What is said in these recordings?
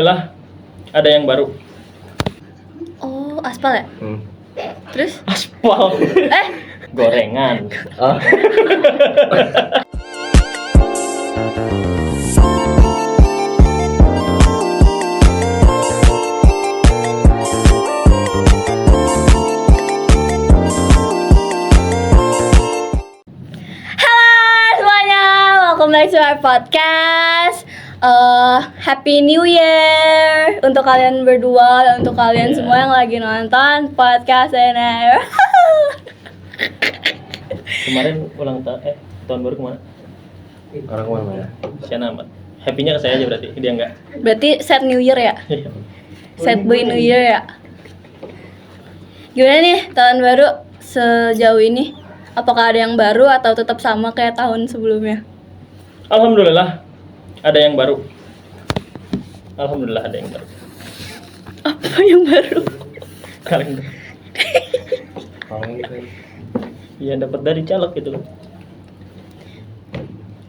Alhamdulillah ada yang baru. Oh, aspal ya? Terus? Aspal. Gorengan. Oh. Welcome back to our podcast. Happy New Year untuk kalian berdua dan untuk kalian semua yang lagi nonton podcast ini. Kemarin ulang tahun baru kemana? Orang mana? Siapa amat. Happy-nya ke saya aja berarti, dia enggak. Berarti set New Year ya? Set boy New Year ya? Gimana nih tahun baru sejauh ini? Apakah ada yang baru atau tetap sama kayak tahun sebelumnya? Alhamdulillah ada yang baru. Alhamdulillah ada yang baru. Apa yang baru? Kalender. Iya, dapat dari caleg gitu loh.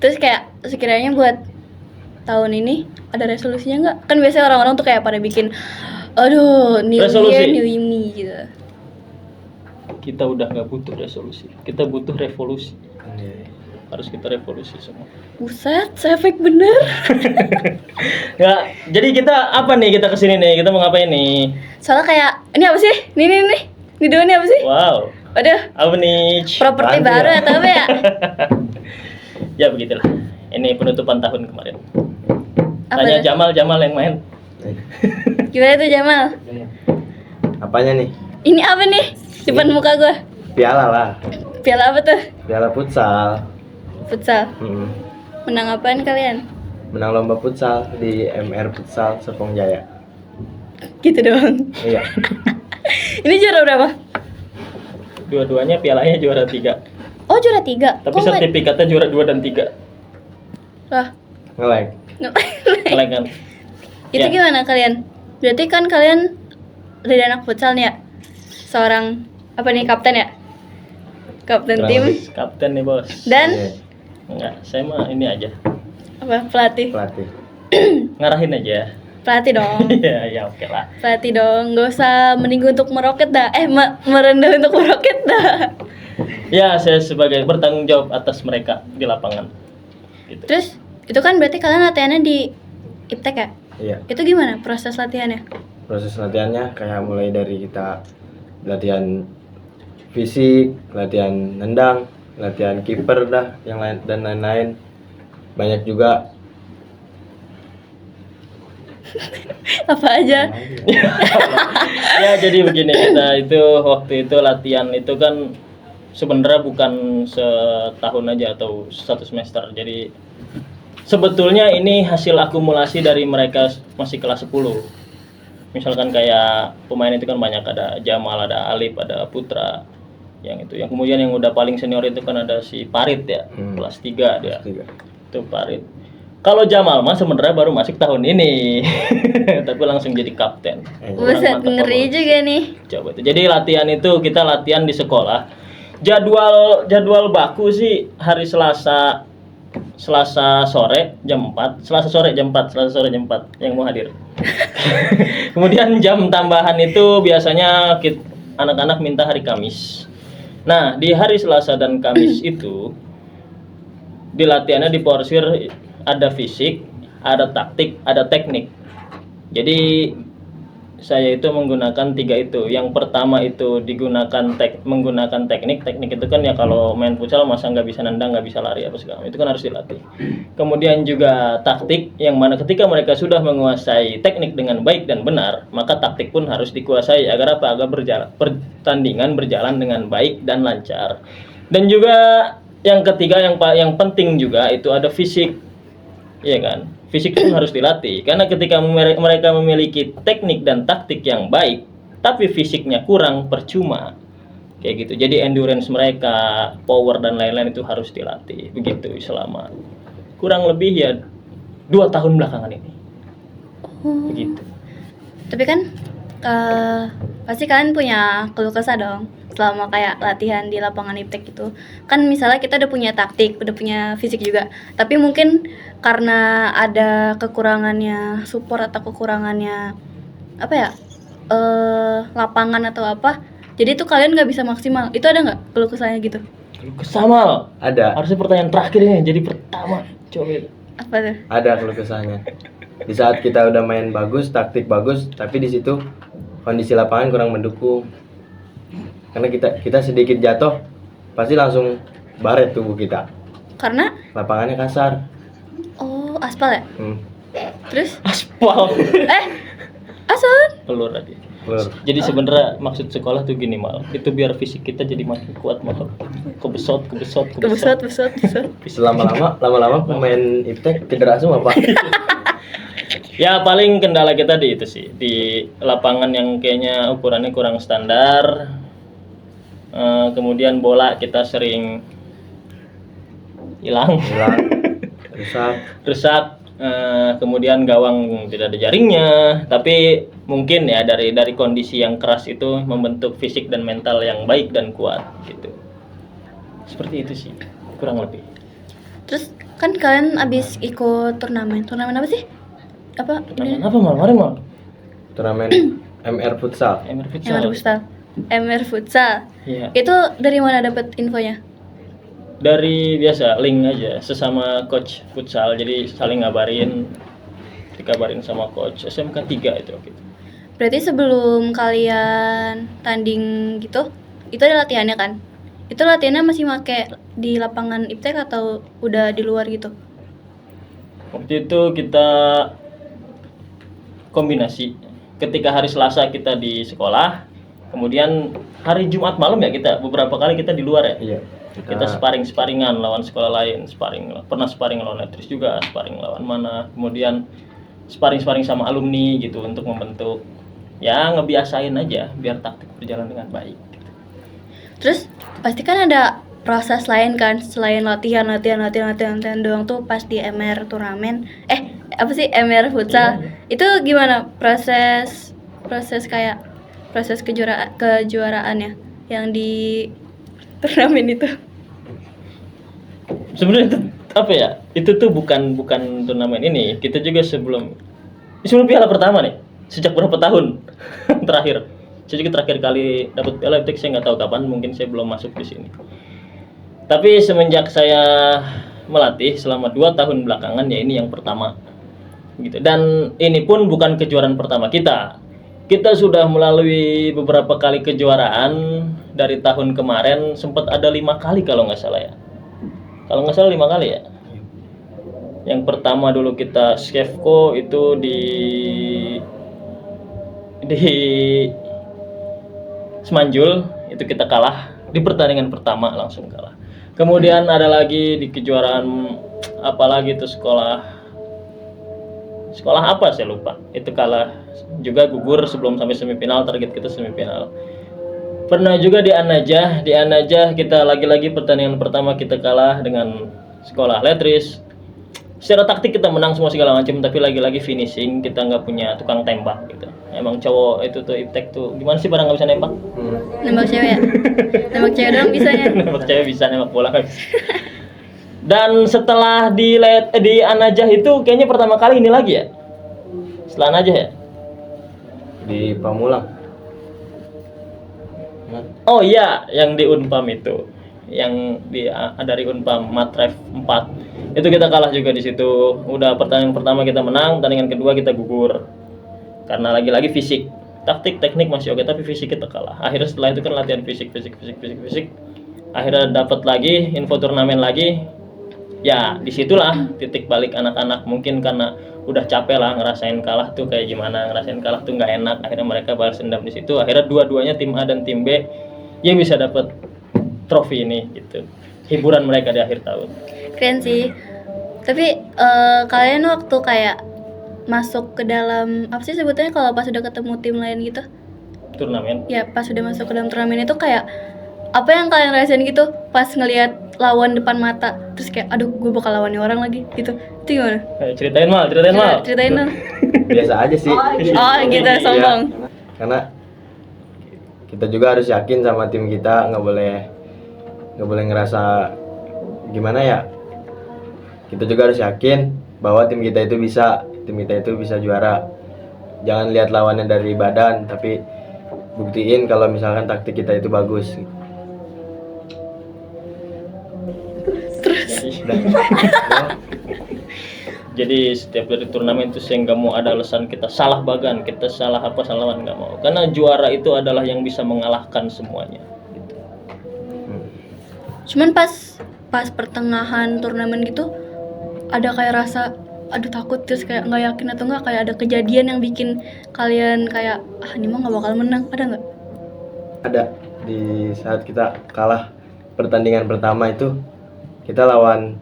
Terus kayak sekiranya buat tahun ini ada resolusinya nggak? Kan biasanya orang-orang tuh kayak pada bikin, aduh, new Resolusi. year, new me gitu. Kita udah nggak butuh resolusi, kita butuh revolusi. Harus kita revolusi semua. Buset, efek bener. Nggak, jadi kita apa nih, kita kesini nih, kita mau ngapain nih? Soalnya kayak, ini apa sih? Nih. Ini dua nih apa sih? Wow, Waduh, apa nih? properti Apaan baru ya? atau apa ya? Ya begitulah. Ini penutupan tahun kemarin. Apa Tanya tuh? Jamal yang main. Gimana tuh Jamal? Apanya nih? Ini apa nih? Depan muka gue. Piala lah. Piala apa tuh? Piala futsal. Futsal. Menang apaan kalian? Menang lomba futsal di MR Futsal Serpong Jaya. Gitu doang. Iya. Ini juara berapa? Dua-duanya pialanya juara 3. Oh, juara 3. Tapi sertifikatnya juara 2 dan 3. Wah. Nge-like. Kalian kan? Itu Ya. gimana kalian? Berarti kan kalian dari anak futsal nih ya? Seorang apa nih, kapten ya? Kapten Kurang tim lebih. Kapten nih bos. dan Iya, Enggak, saya mah ini aja. apa, pelatih. pelatih. Ngarahin aja. Pelatih dong. Iya, ya oke lah. Pelatih dong. Gak usah meninggi untuk meroket dah. Merendah untuk meroket dah. Ya, saya sebagai bertanggung jawab atas mereka di lapangan. Gitu. Terus itu kan berarti kalian latihannya di IPTEK ya? Iya. Itu gimana proses latihannya? Proses latihannya kayak mulai dari kita latihan fisik, latihan nendang, latihan kiper dah, yang lain dan lain-lain. Banyak juga. Apa aja? Ya, jadi begini, kita itu waktu itu latihan itu kan sebenarnya bukan setahun aja atau 1 semester. Jadi sebetulnya ini hasil akumulasi dari mereka masih kelas 10. Misalkan kayak pemain itu kan banyak, ada Jamal, ada Alif, ada Putra. Yang itu, yang kemudian yang udah paling senior itu kan ada si Parit ya, kelas 3 dia. Tiga. Itu Parit. Kalau Jamal mah sebenarnya baru masuk tahun ini. Tapi langsung jadi kapten. Kurang Buset, mantap, ngeri Bos. juga nih. Coba itu. Jadi latihan itu kita latihan di sekolah. Jadwal baku sih hari Selasa sore jam 4, Selasa sore jam 4 yang mau hadir. Kemudian jam tambahan itu biasanya anak-anak minta hari Kamis. Nah, di hari Selasa dan Kamis itu di latihannya diporsir, ada fisik, ada taktik, ada teknik. Jadi saya itu menggunakan 3 itu. Yang pertama itu digunakan menggunakan teknik. Teknik itu kan ya kalau main futsal masa nggak bisa nendang, nggak bisa lari apa segala, itu kan harus dilatih. Kemudian juga taktik, yang mana ketika mereka sudah menguasai teknik dengan baik dan benar, maka taktik pun harus dikuasai agar apa? Agar pertandingan berjalan dengan baik dan lancar. Dan juga yang ketiga, yang penting juga itu ada fisik. Iya kan? Fisik pun harus dilatih, karena ketika mereka memiliki teknik dan taktik yang baik tapi fisiknya kurang, percuma kayak gitu. Jadi endurance mereka, power dan lain-lain itu harus dilatih begitu selama kurang lebih ya 2 tahun belakangan ini. Begitu. Tapi kan pasti kalian punya keluh kesah dong selama kayak latihan di lapangan iptek itu? Kan misalnya kita udah punya taktik, udah punya fisik juga, tapi mungkin karena ada kekurangannya support atau kekurangannya apa ya, lapangan atau apa, jadi tuh kalian nggak bisa maksimal. Itu ada nggak keluh kesahnya gitu? Keluh kesah Mal. Ada. Harusnya pertanyaan terakhir ini jadi pertama. Coba. Apa tuh? Ada keluh kesahnya. Di saat kita udah main bagus, taktik bagus, tapi di situ kondisi lapangan kurang mendukung. Karena kita sedikit jatuh, pasti langsung baret tubuh kita. Karena Lapangannya kasar. oh aspal ya. Terus Aspal. asun. Pelur tadi. Pelur. Jadi sebenarnya maksud sekolah tuh gini Mal. Itu biar fisik kita jadi makin kuat Mal. Kebesot. Besot. Lama-lama pemain iptek cedera semua, Pak. Ya paling kendala kita di itu sih, di lapangan yang kayaknya ukurannya kurang standar. Kemudian bola kita sering hilang, rusak. Kemudian gawang tidak ada jaringnya. Tapi mungkin ya dari kondisi yang keras itu membentuk fisik dan mental yang baik dan kuat gitu. Seperti itu sih kurang lebih. Terus kan kalian abis ikut turnamen apa sih? Apa? Turnamen apa Mal? Kemarin Mal? Turnamen MR Futsal. MR Futsal. MR Futsal. Iya. Itu dari mana dapat infonya? Dari biasa link aja sesama coach futsal, jadi saling ngabarin, dikabarin sama coach SMK 3 itu gitu. Berarti sebelum kalian tanding gitu, itu ada latihannya kan? Itu latihannya masih make di lapangan iptek atau udah di luar gitu? Waktu itu kita kombinasi. Ketika hari Selasa kita di sekolah, kemudian hari Jumat malam ya kita beberapa kali kita di luar ya. Iya. Kita sparingan lawan sekolah lain, pernah sparing lawan Netris juga, sparing lawan mana, kemudian sparing sama alumni gitu untuk membentuk ya ngebiasain aja biar taktik berjalan dengan baik. Terus pasti kan ada proses lain kan selain latihan doang tuh pas di MR turnamen. Apa sih MR futsal? Itu gimana proses kayak proses kejuaraannya yang di turnamen itu? Sebenarnya itu apa ya? Itu tuh bukan turnamen ini. Kita juga sebelum piala pertama nih. Sejak berapa tahun terakhir? Saya juga terakhir kali dapat piala iptek saya nggak tahu kapan. Mungkin saya belum masuk di sini. Tapi semenjak saya melatih selama 2 tahun belakangan ya ini yang pertama. Gitu. Dan ini pun bukan kejuaraan pertama kita. Kita sudah melalui beberapa kali kejuaraan dari tahun kemarin, sempat ada 5 kali kalau nggak salah ya. Kalau nggak salah 5 kali ya. Yang pertama dulu kita Skefco itu di Semanjul, itu kita kalah di pertandingan pertama langsung kalah. Kemudian ada lagi di kejuaraan apalagi itu sekolah apa saya lupa, itu kalah juga, gugur sebelum sampai semifinal. Target kita semifinal. Pernah juga di Anajah kita lagi-lagi pertandingan pertama kita kalah dengan sekolah Letris. Secara taktik kita menang semua segala macam, tapi lagi-lagi finishing kita nggak punya tukang tembak gitu. Emang cowok itu tuh iptek tuh gimana sih, pada nggak bisa nembak? Nembak cewek ya? Nembak cewek doang bisanya. Nembak cewek bisa, nembak bola nggak bisa. Dan setelah di Anajah itu kayaknya pertama kali ini lagi ya? Setelah Anajah ya? Di Pamulang. Oh iya, yang di Unpam itu. Yang dari Unpam Matref 4. Itu kita kalah juga di situ. Udah pertandingan pertama kita menang, pertandingan kedua kita gugur. Karena lagi-lagi fisik. Taktik, teknik masih oke, tapi fisik kita kalah. Akhirnya setelah itu kan latihan fisik. Akhirnya dapat lagi info turnamen lagi. Ya disitulah titik balik anak-anak, mungkin karena udah capek lah ngerasain kalah tuh kayak gimana, ngerasain kalah tuh nggak enak. Akhirnya mereka balas dendam di situ. Akhirnya dua-duanya tim A dan tim B yang bisa dapat trofi ini gitu. Hiburan mereka di akhir tahun. Keren sih. Tapi kalian waktu kayak masuk ke dalam apa sih sebetulnya kalau pas udah ketemu tim lain gitu? Turnamen. Ya pas udah masuk ke dalam turnamen itu kayak apa yang kalian rasain gitu pas ngelihat lawan depan mata, terus kayak aduh gue bakal lawannya orang lagi gitu. Itu gimana? Ceritain mal. Ceritain dong. Biasa aja sih. Oh gitu, sombong. Karena kita juga harus yakin sama tim kita, nggak boleh ngerasa gimana ya. Kita juga harus yakin bahwa tim kita itu bisa juara. Jangan lihat lawannya dari badan, tapi buktiin kalau misalkan taktik kita itu bagus. Jadi setiap dari turnamen itu saya nggak mau ada alasan kita salah bagan, kita salah apa salah lawan, nggak mau. Karena juara itu adalah yang bisa mengalahkan semuanya. Gitu. Cuman pas pertengahan turnamen gitu ada kayak rasa aduh takut, terus kayak nggak yakin atau nggak, kayak ada kejadian yang bikin kalian kayak ini mah nggak bakal menang, ada nggak? Ada. Di saat kita kalah pertandingan pertama itu, kita lawan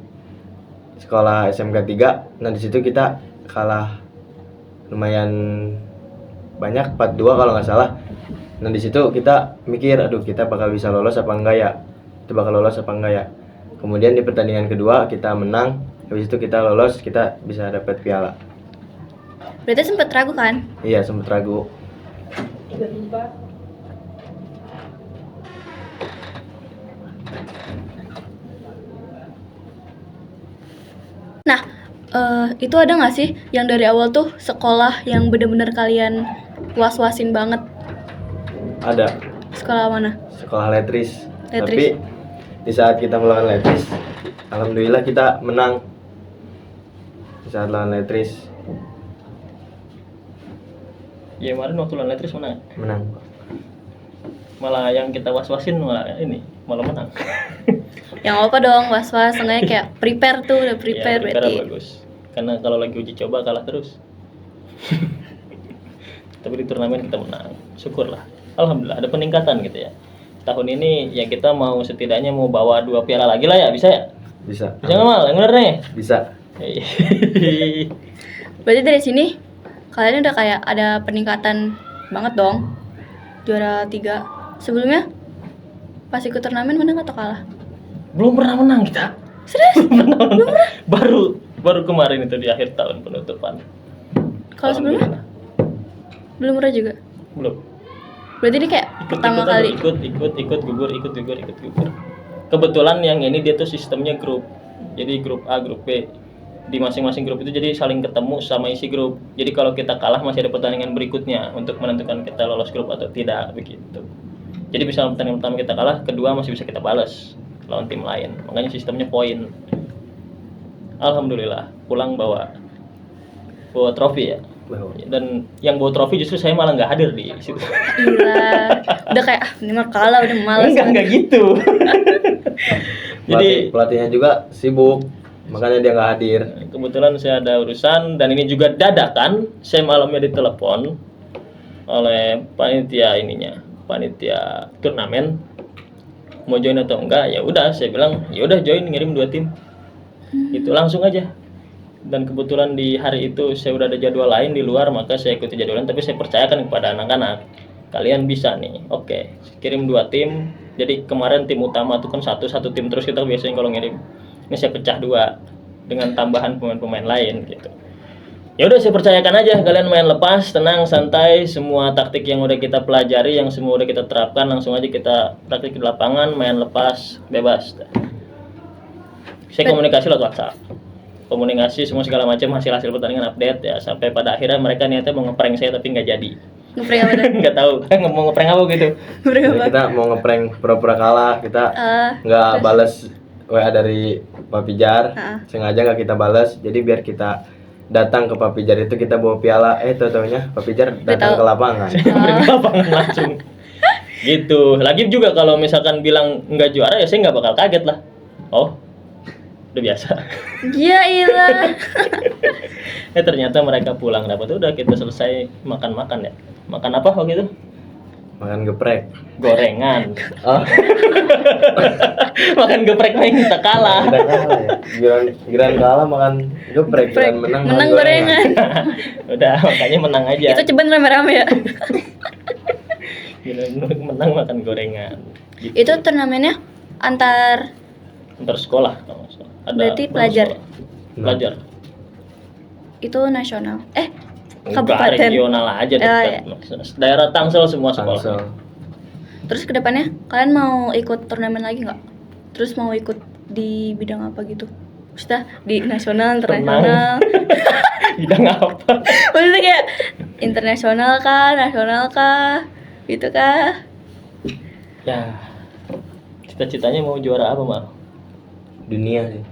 sekolah SMK 3. Nah di situ kita kalah lumayan banyak, 4-2 kalau nggak salah. Nah di situ kita mikir, aduh kita bakal bisa lolos apa enggak ya, kemudian di pertandingan kedua kita menang, habis itu kita lolos, kita bisa dapat piala. Berarti sempet ragu kan? Iya, sempat ragu. Nah, itu ada nggak sih yang dari awal tuh sekolah yang bener-bener kalian was-wasin banget? Ada. Sekolah mana? Sekolah letris. Letris. Tapi di saat kita melawan letris, alhamdulillah kita menang. Di saat lawan letris Ya kemarin waktu lawan letris menang. malah yang kita was-wasin malah menang. Yang apa dong, was-was, sengaja kayak prepare tuh, udah prepare Ya, berarti. bagus. Karena kalau lagi uji coba kalah terus. Tapi di turnamen kita menang. Syukurlah. Alhamdulillah ada peningkatan gitu ya. Tahun ini ya kita mau setidaknya mau bawa 2 piala lagi lah ya, bisa ya? Bisa. Bisa nggak Mal? Yang bener nih. Bisa. Berarti dari sini kalian udah kayak ada peningkatan banget dong. Juara 3. Sebelumnya pas ikut turnamen menang atau kalah? Belum pernah menang kita. Serius? Belum pernah. Baru kemarin itu di akhir tahun penutupan. Kalau sebelumnya? Alhamdulillah. Belum pernah juga. Belum. Berarti ini kayak pertama kali. Ikut gugur. Kebetulan yang ini dia tuh sistemnya grup. Jadi grup A, grup B. Di masing-masing grup itu jadi saling ketemu sama isi grup. Jadi kalau kita kalah masih ada pertandingan berikutnya untuk menentukan kita lolos grup atau tidak begitu. Jadi misalnya pertandingan pertama kita kalah, kedua masih bisa kita balas lawan tim lain. Makanya sistemnya poin. Alhamdulillah pulang bawa trofi ya. Dan yang bawa trofi justru saya malah nggak hadir di situ. Gila. Udah kayak ini mah kalah, udah malas. Enggak gitu. Jadi pelatihnya juga sibuk, makanya dia nggak hadir. kebetulan saya ada urusan dan ini juga dadakan. Saya malamnya ditelepon oleh panitia turnamen mau join atau enggak. Ya udah saya bilang ya udah join, ngirim 2 tim. Itu langsung aja. Dan kebetulan di hari itu saya udah ada jadwal lain di luar, maka saya ikuti jadwalan, tapi saya percayakan kepada anak-anak. Kalian bisa nih. Oke, kirim 2 tim. Jadi kemarin tim utama tuh kan satu tim terus kita biasanya kalau ngirim. Ini saya pecah 2 dengan tambahan pemain-pemain lain gitu. Ya udah saya percayakan aja, kalian main lepas, tenang, santai, semua taktik yang udah kita pelajari, yang semua udah kita terapkan, langsung aja kita praktik di lapangan, main lepas, bebas. Saya komunikasi lewat WhatsApp. Komunikasi semua segala macam, hasil pertandingan update ya, sampai pada akhirnya mereka niatnya mau ngeprank saya tapi nggak jadi. Ngeprank apa dong? Nggak tahu mau ngeprank apa gitu. Ngeprank Jadi apa? kita mau ngeprank pura-pura kalah, kita nggak balas WA dari Pak Pijar, sengaja nggak kita balas. Jadi biar kita datang ke Pak Pijar itu kita bawa piala, tau-taunya Pak Pijar datang ke lapangan. Beri lapangan langsung. Gitu. Lagi juga kalau misalkan bilang nggak juara ya saya nggak bakal kaget lah. Oh, udah biasa. Iya. Ternyata mereka pulang dapat udah kita selesai makan ya. Makan apa waktu itu? Makan geprek. Gorengan. Oh, Makan geprek main kita kalah. kita kalah ya. Giliran kalah makan geprek, giliran menang makan gorengan. Udah makanya menang aja. Itu ceban rame-rame ya. Giliran menang makan gorengan. Gitu. Itu turnamennya antar Sekolah kalau nggak salah. Berarti pelajar? sekolah. Pelajar. itu nasional. Enggak, Kabupaten. regional aja dekat. Oh, Daerah Tangsel semua sekolah. Tangsel. Terus kedepannya kalian mau ikut turnamen lagi nggak? Terus mau ikut di bidang apa gitu? Maksudnya di nasional, internasional? Bidang apa? Maksudnya kayak internasional kah, nasional kah, gitu kah? Ya, cita-citanya mau juara apa mal? Dunia sih.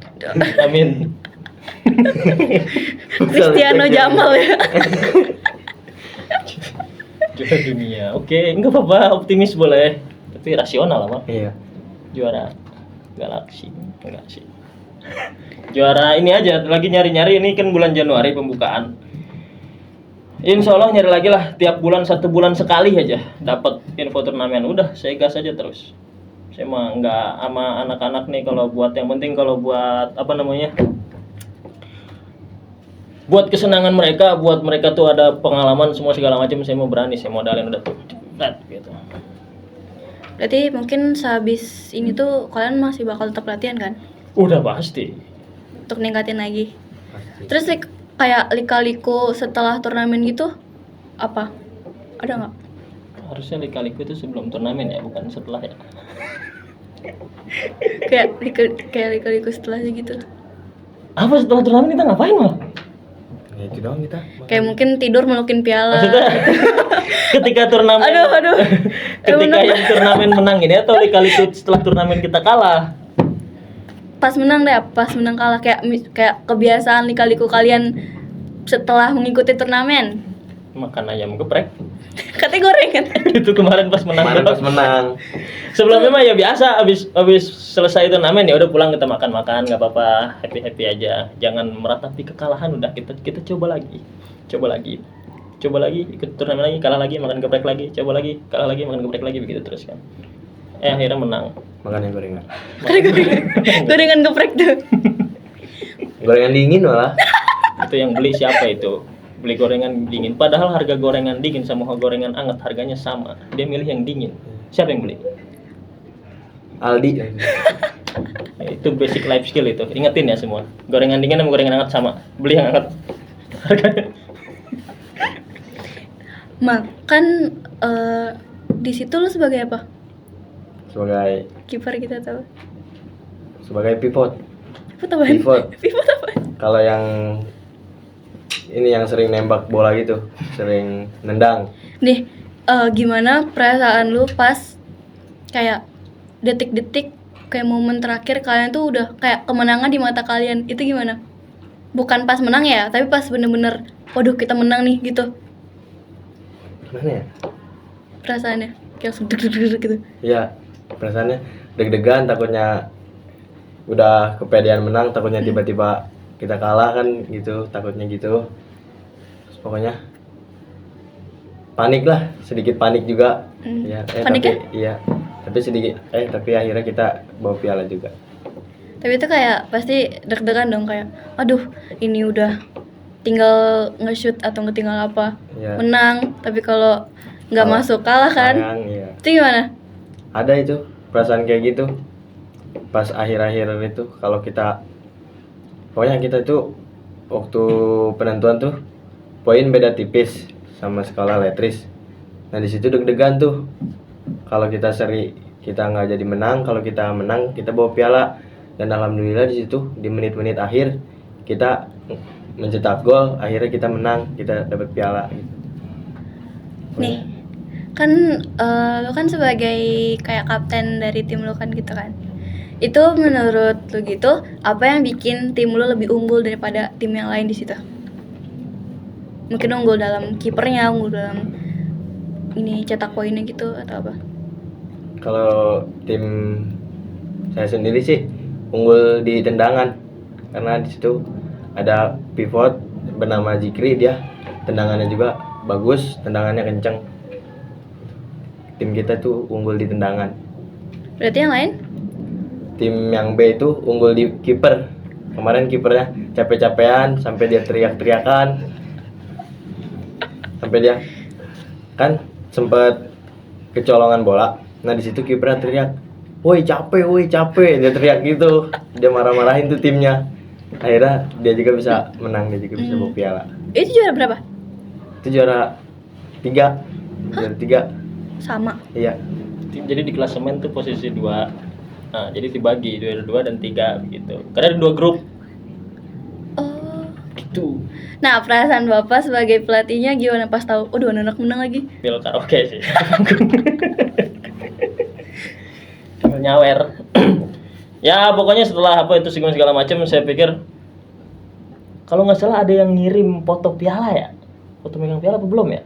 Amin. Cristiano Jamal ya. Juara dunia. Oke, nggak apa-apa, optimis boleh. Tapi rasional lah mal. Iya. Juara Galaxy, enggak sih. Juara ini aja, lagi nyari-nyari, ini kan bulan Januari pembukaan. Insya Allah nyari lagi lah, tiap bulan 1 bulan sekali aja dapat info turnamen. Udah, saya gas aja terus. Saya mah nggak sama anak-anak nih, kalau buat yang penting, kalau buat apa namanya, buat kesenangan mereka, buat mereka tuh ada pengalaman semua segala macam, saya mau berani, saya modalin udah tuh cepet gitu. Berarti mungkin sehabis ini tuh kalian masih bakal tetap latihan kan? Udah pasti. Untuk ningkatin lagi. Pasti. Terus kayak lika-liku setelah turnamen gitu apa? Ada nggak? Harusnya lika-liku itu sebelum turnamen ya, bukan setelah ya. kayak lika-liku setelahnya gitu. Apa setelah turnamen kita ngapain mal? Ya itu doang kita. Kayak mungkin tidur melukin piala. Maksudnya ketika turnamen, Aduh. ketika yang turnamen menang ini atau lika-liku setelah turnamen kita kalah? Pas menang deh, pas menang kalah kayak kebiasaan lika-liku kalian setelah mengikuti turnamen. Makan ayam geprek. Katanya goreng kan? Itu kemarin pas menang. Kemarin pas menang. Sebelumnya mah ya biasa, abis selesai turnamen ya udah pulang, kita makan-makan, nggak apa-apa, happy aja. Jangan meratapi kekalahan, udah kita coba lagi ikut turnamen lagi, kalah lagi, makan geprek lagi, coba lagi, kalah lagi, makan geprek lagi, begitu terus kan. Akhirnya menang. Makan yang gorengan. Gorengan geprek tuh. Gorengan dingin malah. Itu yang beli siapa itu? Beli gorengan dingin, padahal harga gorengan dingin sama gorengan anget harganya sama. Dia milih yang dingin. Siapa yang beli? Aldi. Itu basic life skill itu. Ingetin ya semua. Gorengan dingin sama gorengan hangat sama. Beli yang hangat. Harganya. Makan di situ lu sebagai apa? Sebagai Kiper kita tahu. sebagai pivot. Pivot apaan? Pivot. Pivot apaan? Kalau yang ini yang sering nembak bola gitu, sering nendang. Nih, gimana perasaan lu pas kayak detik-detik kayak momen terakhir kalian tuh udah kayak kemenangan di mata kalian, itu gimana? Bukan pas menang ya, tapi pas bener-bener waduh kita menang nih gitu Gimana ya? perasaannya, kayak langsung deg-deg gitu. Iya, perasaannya deg-degan, takutnya udah kepedean menang, takutnya tiba-tiba kita kalah kan gitu, takutnya gitu. Terus pokoknya panik lah, sedikit panik juga. Ya, Panik ya? tapi iya, tapi sedikit tapi akhirnya kita bawa piala juga. Tapi itu kayak pasti deg-degan dong, kayak aduh ini udah tinggal nge-shoot atau tinggal apa, Iya. menang, tapi kalau nggak Kalah. masuk kalah kan. Sayang, iya. Itu gimana? Ada itu perasaan kayak gitu pas akhir-akhir itu, kalau kita pokoknya kita tuh waktu penentuan tuh poin beda tipis sama skala letris. Nah di situ deg-degan tuh, kalau kita seri kita nggak jadi menang, kalau kita menang kita bawa piala. Dan alhamdulillah di situ di menit-menit akhir kita mencetak gol, akhirnya kita menang, kita dapat piala gitu. Nih, kan lu kan sebagai kayak kapten dari tim lu kan gitu kan. Itu menurut lu gitu, apa yang bikin tim lu lebih unggul daripada tim yang lain di situ? Mungkin unggul dalam kipernya, unggul dalam ini cetak poinnya gitu atau apa? Kalau tim saya sendiri sih unggul di tendangan, karena di situ ada pivot bernama Zikri, dia tendangannya juga bagus, tendangannya kenceng. Tim kita tuh unggul di tendangan. Berarti yang lain? Tim yang B itu unggul di kiper. Kemarin kipernya capek-capean sampai dia teriak-teriakan. Sampai dia kan sempat kecolongan bola. Nah di situ kipernya teriak, woi capek, dia teriak gitu. Dia marah-marahin tuh timnya. Akhirnya dia juga bisa menang, dia juga bisa bawa piala. Itu juara berapa? Itu juara 3. Juara 3. Sama. Iya. Jadi di klasemen tuh posisi 2. Nah, jadi dibagi 2 dan 3 begitu. Karena ada 2 grup Oh. gitu. Nah, perasaan Bapak sebagai pelatihnya gimana pas tahu oh 2 anak menang lagi? Bil karaoke sih. Nyawer. Ya pokoknya setelah apa itu segala macam saya pikir kalau nggak salah ada yang ngirim foto piala ya, foto megang piala apa belum ya,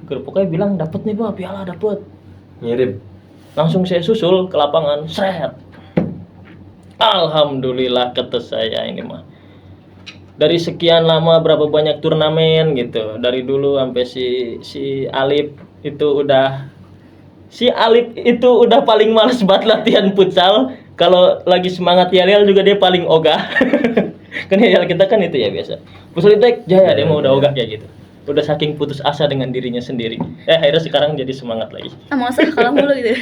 ke grup. Pokoknya bilang dapat nih Pak, piala dapat. Ngirim. Langsung saya susul ke lapangan, seret. Alhamdulillah kata saya ini mah. Dari sekian lama berapa banyak turnamen gitu, dari dulu sampai si Alip itu udah paling males banget latihan futsal. Kalau lagi semangat yel juga dia paling ogah. Kan yel kita kan itu ya biasa. Futsal itu jaya dia mau udah ogah kayak gitu. Udah saking putus asa dengan dirinya sendiri. Akhirnya sekarang jadi semangat lagi. Masa kalah mulu gitu.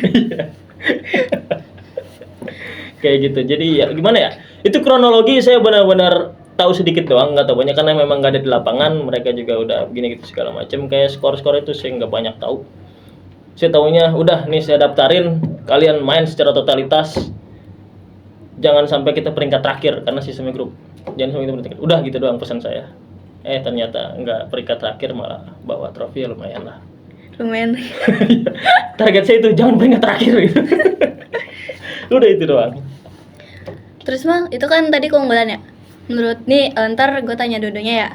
Kayak gitu. Jadi ya gimana ya? Itu kronologi saya benar-benar tahu sedikit doang, nggak tahu banyak karena memang nggak ada di lapangan. Mereka juga udah begini gitu segala macam. Kayak skor-skor itu saya nggak banyak tahu. Saya tahunya udah nih saya daftarin, kalian main secara totalitas. Jangan sampai kita peringkat terakhir karena sistemnya grup. Jangan sampai kita peringkat terakhir. Udah gitu doang pesan saya. Ternyata nggak peringkat terakhir, malah bawa trofi ya lumayan lah. Lumayan. Target saya itu jangan peringkat terakhir gitu. Udah itu doang. Terus Bang, itu kan tadi keunggulan ya. Menurut nih, ntar gue tanya dua-duanya ya.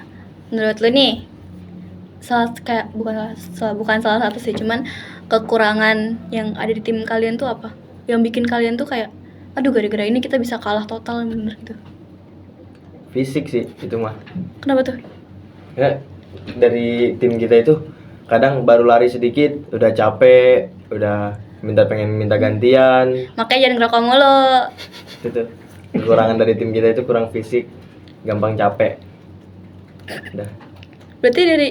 Menurut lu nih, bukan salah satu sih, cuman kekurangan yang ada di tim kalian tuh apa? Yang bikin kalian tuh kayak, aduh gara-gara ini kita bisa kalah total bener gitu. Fisik sih itu mah. Kenapa tuh? Ya, dari tim kita itu kadang baru lari sedikit udah capek, udah pengen minta gantian. Makanya jangan ngerokok mulu. Itu kekurangan dari tim kita itu kurang fisik, gampang capek. Udah. Berarti dari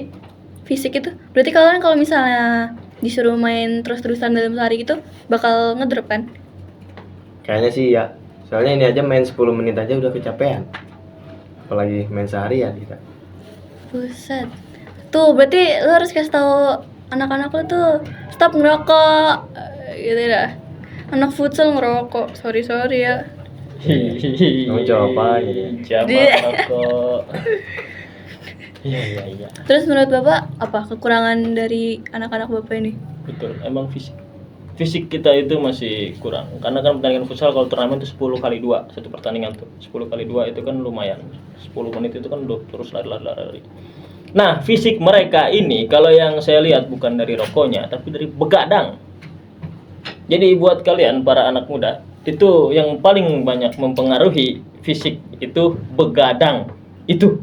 fisik itu, berarti kalian kalau misalnya disuruh main terus-terusan dalam sehari gitu bakal ngedrop kan? Kayaknya sih ya. Soalnya ini aja main 10 menit aja udah kecapean. Apalagi main seharian kita. Buset. Tuh, berarti lu harus kasih tahu anak-anak lu tuh stop ngerokok. Gitu dah. Anak futsal ngerokok. Sorry ya. Kamu jawab apa gitu? Jangan rokok. Iya. Terus menurut Bapak apa kekurangan dari anak-anak Bapak ini? Betul, emang fisik kita itu masih kurang. Karena kan pertandingan futsal kalau turnamen itu 10 kali 2 satu pertandingan tuh. 10 kali 2 itu kan lumayan. 10 menit itu kan udah terus lari. Nah, fisik mereka ini kalau yang saya lihat bukan dari rokoknya tapi dari begadang. Jadi buat kalian para anak muda, itu yang paling banyak mempengaruhi fisik itu begadang. Itu.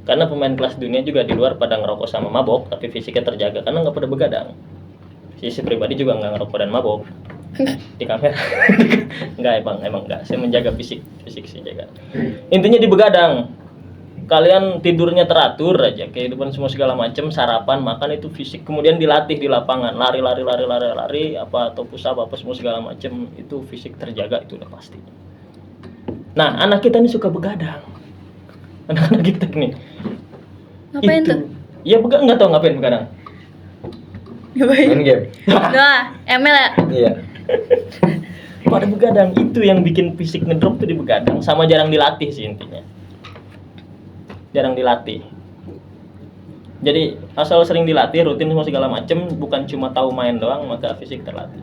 Karena pemain kelas dunia juga di luar pada ngerokok sama mabok, tapi fisiknya terjaga karena nggak pada begadang. Sisi pribadi juga nggak ngerokok dan mabok di kamera. Nggak, emang nggak. Saya menjaga fisik sih jaga. Intinya di begadang. Kalian tidurnya teratur aja, kehidupan semua segala macam, sarapan, makan itu fisik. Kemudian dilatih di lapangan, lari, apa atau push up apa semua segala macam itu fisik terjaga itu udah pasti. Nah, anak kita ini suka begadang. Anak-anak kita nih. Ngapain itu. tuh? Ya nggak tahu ngapain begadang. Ngapain? Main game. Nah, ML ya? Iya. Pada begadang itu yang bikin fisik ngedrop tuh di begadang, sama jarang dilatih sih intinya. Jarang dilatih. Jadi asal sering dilatih, rutin semua segala macem, bukan cuma tahu main doang, maka fisik terlatih.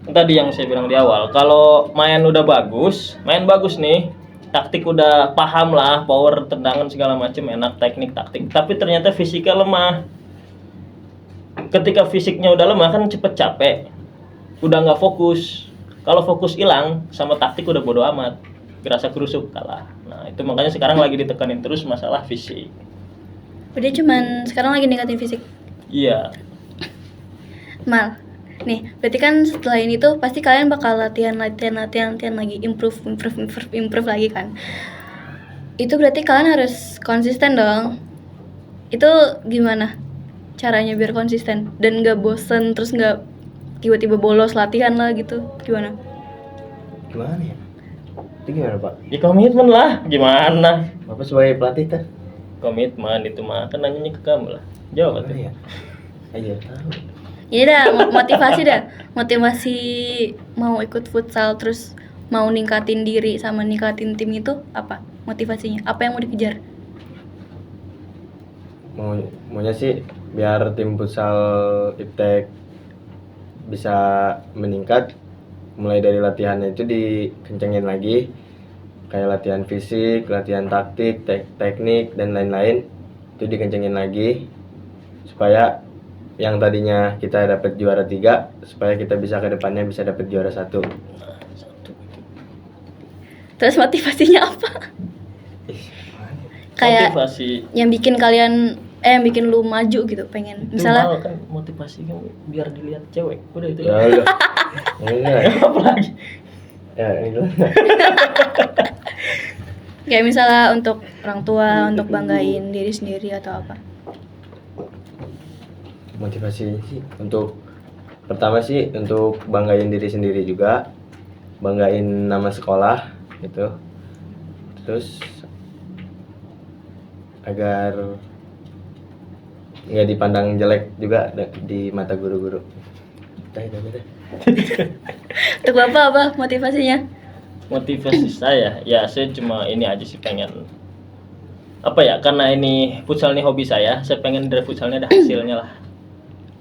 Tadi yang saya bilang di awal, kalau main udah bagus, main bagus nih, taktik udah paham lah, power tendangan segala macem enak, teknik taktik, tapi ternyata fisiknya lemah. Ketika fisiknya udah lemah kan cepet capek, udah nggak fokus. Kalau fokus hilang, sama taktik udah bodo amat, gerasa kerusuk kalah. Nah itu makanya sekarang lagi ditekanin terus masalah fisik. Udah cuman sekarang lagi ningkatin fisik. Iya. Mal, nih berarti kan setelah ini tuh pasti kalian bakal latihan lagi, improve lagi kan. Itu berarti kalian harus konsisten dong. Itu gimana caranya biar konsisten dan gak bosen, terus gak tiba-tiba bolos latihan lah gitu, gimana? Gimana ya? Itu gimana Pak? Ya komitmen lah, gimana? Bapak sebagai pelatih kan? Komitmen itu mah kan nanyanya ke kamu lah. Jawab tuh. Ya? Ayo tahu. Ini dah motivasi mau ikut futsal terus mau ningkatin diri sama ningkatin tim itu apa motivasinya? Apa yang mau dikejar? Maunya sih biar tim futsal Iptek bisa meningkat, mulai dari latihannya itu dikencengin lagi, kayak latihan fisik, latihan taktik, teknik dan lain-lain itu dikencengin lagi supaya yang tadinya kita dapat juara 3 supaya kita bisa ke depannya bisa dapat juara 1. Terus motivasinya apa? Kayak Motivasi yang bikin kalian yang bikin lu maju gitu pengen itu misalnya mal kan, motivasi kan biar dilihat cewek. Udah itu. Ya udah. Enggak. Apa lagi? Ya, itu. kayak misalnya untuk orang tua untuk banggain diri sendiri atau apa? Motivasi sih untuk pertama sih untuk banggain diri sendiri juga, banggain nama sekolah gitu, terus agar nggak dipandang jelek juga di mata guru-guru. Udah. Untuk Bapak apa motivasinya? Motivasi saya cuma ini aja sih, pengen apa ya, karena ini futsal ini hobi saya pengen dari futsalnya ada hasilnya lah.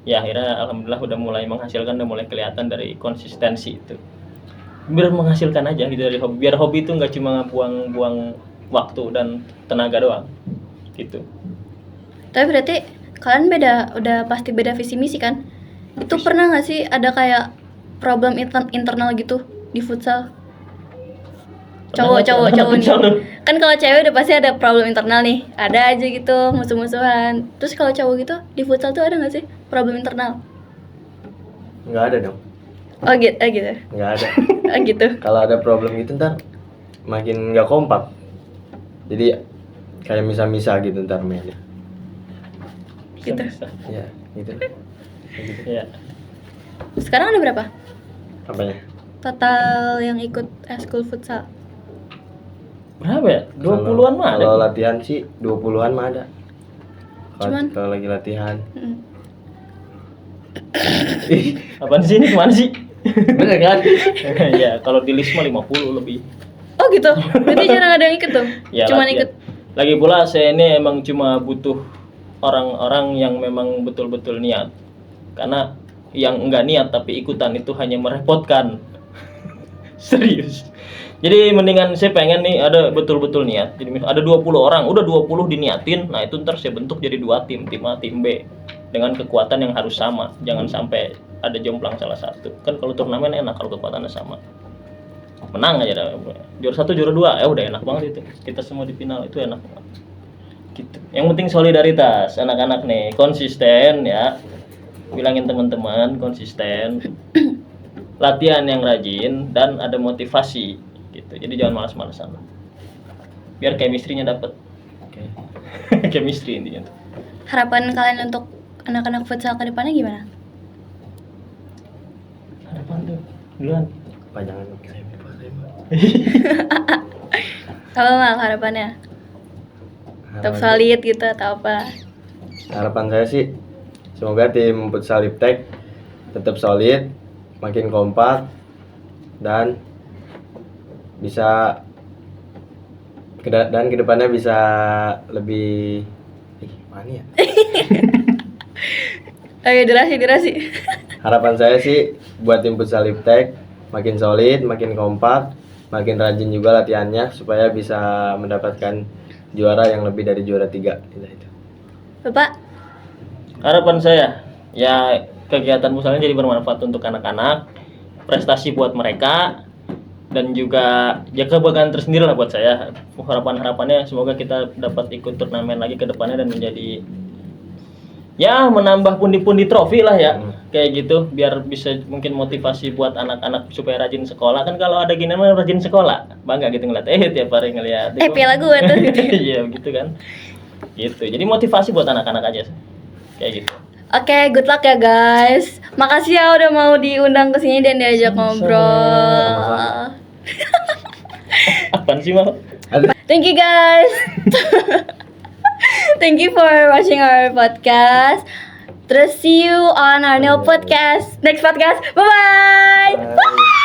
Ya akhirnya alhamdulillah udah mulai menghasilkan, udah mulai kelihatan dari konsistensi itu. Biar menghasilkan aja gitu dari hobi, biar hobi itu nggak cuma buang-buang waktu dan tenaga doang gitu. Tapi berarti kalian udah pasti beda visi misi kan? Itu pernah nggak sih ada kayak problem internal gitu di futsal? Cowok nih. Kan kalau cewek udah pasti ada problem internal nih. Ada aja gitu musuh-musuhan. Terus kalau cowok gitu di futsal tuh ada nggak sih problem internal? Nggak ada dong. Oh gitu. Nggak ada. Oh gitu. Kalau ada problem gitu ntar makin nggak kompak. Jadi kayak misa-misa gitu ntar mainnya. Gitu. Ya, gitu. Kayak gitu. Ya. Sekarang ada berapa? Apanya? Total yang ikut eskul futsal. Berapa ya? 20-an mah ada. Kalau latihan sih 20-an mah ada. Cuman- Kalau lagi latihan. Mm. Apaan sih ini, kemana sih? Bener kan? Ya kalau di list mah 50 lebih. Oh gitu. Berarti jarang ada yang ikut tuh. Ya, Cuman latihan. ikut. Lagi pula saya ini emang cuma butuh orang-orang yang memang betul-betul niat. Karena yang enggak niat tapi ikutan itu hanya merepotkan. Serius. Jadi mendingan saya pengen nih ada betul-betul niat. Jadi misal ada 20 orang, udah 20 diniatin. Nah, itu ntar saya bentuk jadi 2 tim, tim A, tim B dengan kekuatan yang harus sama. Jangan sampai ada jomplang salah satu. Kan kalau turnamen enak kalau kekuatannya sama. Menang aja dah. Juara 1, juara 2, ya udah enak banget itu. Kita semua di final itu enak banget. Gitu. Yang penting solidaritas anak-anak nih, konsisten ya. Bilangin teman-teman konsisten. Latihan yang rajin dan ada motivasi gitu. Jadi jangan malas-malasan. Biar chemistry-nya dapet. Oke. Chemistry intinya tuh. Harapan kalian untuk anak-anak futsal ke depannya gimana? Harapan tuh. Duluan. Panjangan saya lupa saya. Apa mal harapannya? Tetap solid gitu atau apa? Harapan saya sih semoga tim futsal Iptek tetap solid, makin kompak dan bisa dan kedepannya bisa lebih mana ya? Ayo durasi. Harapan saya sih buat tim futsal Iptek makin solid, makin kompak, makin rajin juga latihannya supaya bisa mendapatkan juara yang lebih dari juara 3 itu. Bapak, Harapan saya ya kegiatan futsalnya jadi bermanfaat untuk anak-anak, prestasi buat mereka, dan juga ya kebanggaan tersendiri lah buat saya. Harapannya semoga kita dapat ikut turnamen lagi ke depannya dan menjadi ya menambah pundi-pundi trofi lah ya. Kayak gitu biar bisa mungkin motivasi buat anak-anak supaya rajin sekolah. Kan kalau ada gini mah rajin sekolah, bangga gitu ngeliat tiap hari ngeliat piala gua tuh. iya gitu kan. Gitu. Jadi motivasi buat anak-anak aja. Kayak gitu. Oke, good luck ya guys. Makasih ya udah mau diundang ke sini dan diajak ngobrol. Apaan sih, Mal? Thank you guys. Thank you for watching our podcast. Terus see you on our new podcast. Next podcast. Bye bye. Bye.